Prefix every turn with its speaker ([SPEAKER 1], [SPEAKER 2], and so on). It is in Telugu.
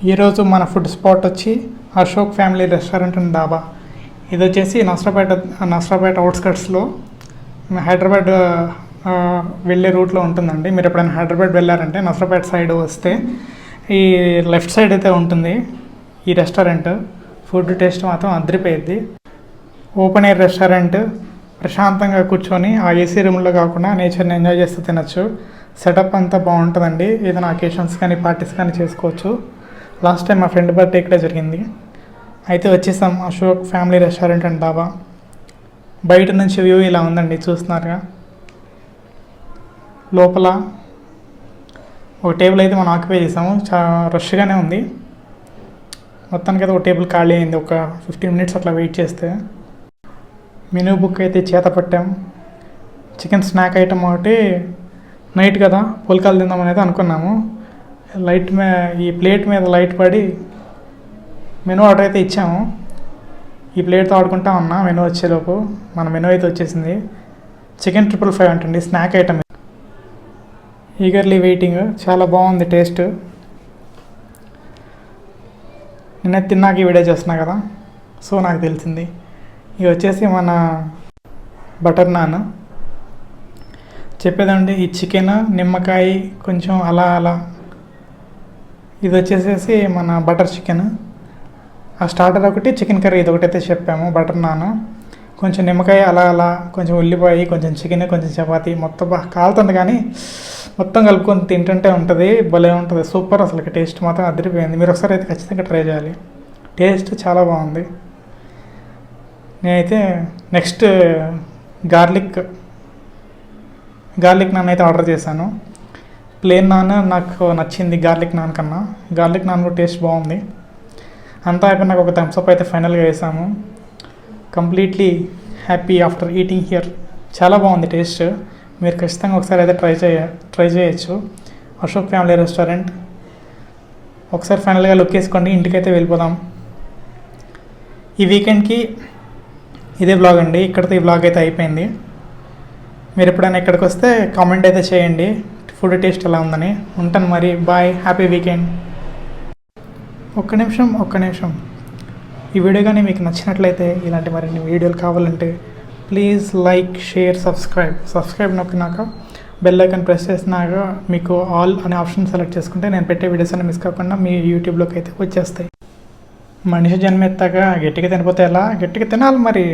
[SPEAKER 1] ఈరోజు మన ఫుడ్ స్పాట్ వచ్చి అశోక్ ఫ్యామిలీ రెస్టారెంట్ అండ్ డాబా. ఇది వచ్చేసి నసరాపేట అవుట్స్కట్స్లో హైదరాబాద్ వెళ్ళే రూట్లో ఉంటుందండి. మీరు ఎప్పుడైనా హైదరాబాద్ వెళ్ళారంటే నసరాపేట సైడ్ వస్తే ఈ లెఫ్ట్ సైడ్ అయితే ఉంటుంది ఈ రెస్టారెంట్. ఫుడ్ టేస్ట్ మాత్రం అదిరిపోయిద్ది. ఓపెన్ ఎయిర్ రెస్టారెంట్, ప్రశాంతంగా కూర్చొని ఆ ఏసీ రూమ్లో కాకుండా నేచర్ని ఎంజాయ్ చేస్తూ తినచ్చు. సెటప్ అంతా బాగుంటుందండి. ఏదైనా అకేషన్స్ కానీ పార్టీస్ కానీ చేసుకోవచ్చు. లాస్ట్ టైం మా ఫ్రెండ్ బర్త్డే ఇక్కడే జరిగింది. అయితే వచ్చేసాం అశోక్ ఫ్యామిలీ రెస్టారెంట్ అండ్ డాబా. బయట నుంచి వ్యూ ఇలా ఉందండి, చూస్తున్నారుగా. లోపల ఒక టేబుల్ అయితే మనం ఆక్యుపై చేసాము. చాలా రష్గానే ఉంది. మొత్తానికి అయితే ఒక టేబుల్ ఖాళీ అయింది. ఒక 15 మినిట్స్ అట్లా వెయిట్ చేస్తే. మెనూ బుక్ అయితే చేత పట్టాం. చికెన్ స్నాక్ ఐటమ్ ఒకటి, నైట్ కదా పుల్కాలు తిందాం అనేది అనుకున్నాము. ఈ ప్లేట్ మీద లైట్ పడి మెనూ ఆర్డర్ అయితే ఇచ్చాము. ఈ ప్లేట్తో ఆడుకుంటా ఉన్నా. మెనూ వచ్చేలోపు మన మెనూ అయితే వచ్చేసింది. చికెన్ 555 అంటండి స్నాక్ ఐటమ్. Eagerly waiting. చాలా బాగుంది టేస్ట్. నిన్న తిన్నాక ఈ వీడియో చేస్తున్నా కదా, సో నాకు తెలిసింది. ఇవి వచ్చేసి మన బటర్ నాన్. చెప్పేదండి, ఈ చికెన్ నిమ్మకాయ కొంచెం అలా అలా. ఇది వచ్చేసేసి మన బటర్ చికెన్. ఆ స్టార్టర్ ఒకటి, చికెన్ కర్రీ ఇది ఒకటైతే చెప్పాము. బటర్ నాన్, కొంచెం నిమ్మకాయ అలా అలా, కొంచెం ఉల్లిపాయ, కొంచెం చికెన్, కొంచెం చపాతి. మొత్తం కాలుతుంది కానీ మొత్తం కలుపుకొని తింటుంటే ఉంటుంది, భలే ఉంటుంది. సూపర్. అసలు టేస్ట్ మాత్రం అదిరిపోయింది. మీరు ఒకసారి అయితే ఖచ్చితంగా ట్రై చేయాలి. టేస్ట్ చాలా బాగుంది. నేనైతే నెక్స్ట్ గార్లిక్ నాన్ అయితే ఆర్డర్ చేశాను. ప్లేన్ నాన్ నాకు నచ్చింది గార్లిక్ నాన్ కన్నా. గార్లిక్ నాన్ కూడా టేస్ట్ బాగుంది. అంతా అయిపోయినాక ఒక థమ్స్అప్ అయితే ఫైనల్గా వేసాము. Completely happy after eating here. చాలా బాగుంది టేస్ట్. మీరు ఖచ్చితంగా ఒకసారి అయితే ట్రై చేయొచ్చు. Ashok family restaurant. ఒకసారి ఫైనల్గా లుక్ వేసుకోండి. ఇంటికైతే వెళ్ళిపోదాం. ఈ వీకెండ్కి ఇదే బ్లాగ్ అండి. ఇక్కడితో ఈ బ్లాగ్ అయితే అయిపోయింది. మీరు ఎప్పుడైనా ఇక్కడికి వస్తే కామెంట్ అయితే చేయండి ఫుడ్ టేస్ట్ ఎలా ఉందని. ఉంటాను మరి. బాయ్. Happy weekend. ఒక్క నిమిషం. ఈ వీడియో కానీ మీకు నచ్చినట్లయితే, ఇలాంటి మరిన్ని వీడియోలు కావాలంటే ప్లీజ్ లైక్, షేర్, సబ్స్క్రైబ్ నొక్కినాక బెల్ ఐకాన్ ప్రెస్ చేసినాక మీకు ఆల్ అనే ఆప్షన్ సెలెక్ట్ చేసుకుంటే నేను పెట్టే వీడియోస్ అన్ని మిస్ కాకుండా మీ యూట్యూబ్లోకి అయితే వచ్చేస్తాయి. మనిషి జన్మెత్తాక గట్టిగా తినిపోతే ఎలా? గట్టిగా తినాలి మరి.